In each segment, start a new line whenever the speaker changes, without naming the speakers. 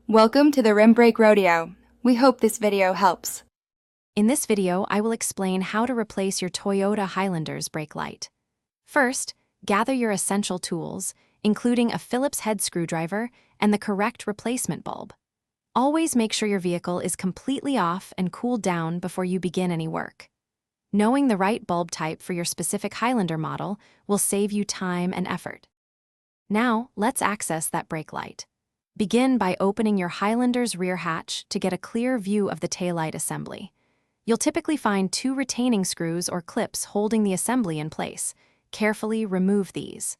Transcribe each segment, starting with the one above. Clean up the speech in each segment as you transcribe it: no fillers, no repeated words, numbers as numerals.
Welcome to the Rim Brake Rodeo. We hope this video helps.
In this video, I will explain how to replace your Toyota Highlander's brake light. First, gather your essential tools, including a Phillips head screwdriver and the correct replacement bulb. Always make sure your vehicle is completely off and cooled down before you begin any work. Knowing the right bulb type for your specific Highlander model will save you time and effort. Now, let's access that brake light. Begin by opening your Highlander's rear hatch to get a clear view of the taillight assembly. You'll typically find two retaining screws or clips holding the assembly in place. Carefully remove these.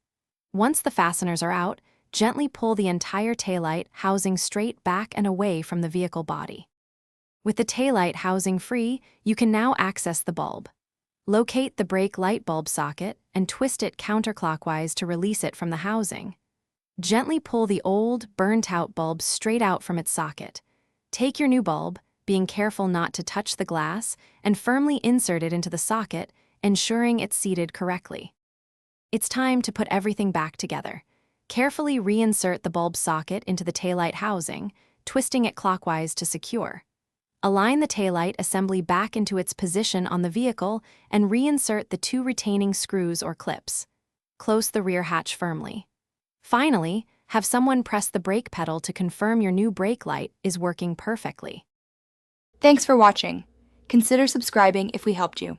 Once the fasteners are out, gently pull the entire taillight housing straight back and away from the vehicle body. With the taillight housing free, you can now access the bulb. Locate the brake light bulb socket and twist it counterclockwise to release it from the housing. Gently pull the old, burnt-out bulb straight out from its socket. Take your new bulb, being careful not to touch the glass, and firmly insert it into the socket, ensuring it's seated correctly. It's time to put everything back together. Carefully reinsert the bulb socket into the taillight housing, twisting it clockwise to secure. Align the taillight assembly back into its position on the vehicle and reinsert the two retaining screws or clips. Close the rear hatch firmly. Finally, have someone press the brake pedal to confirm your new brake light is working perfectly.
Thanks for watching. Consider subscribing if we helped you.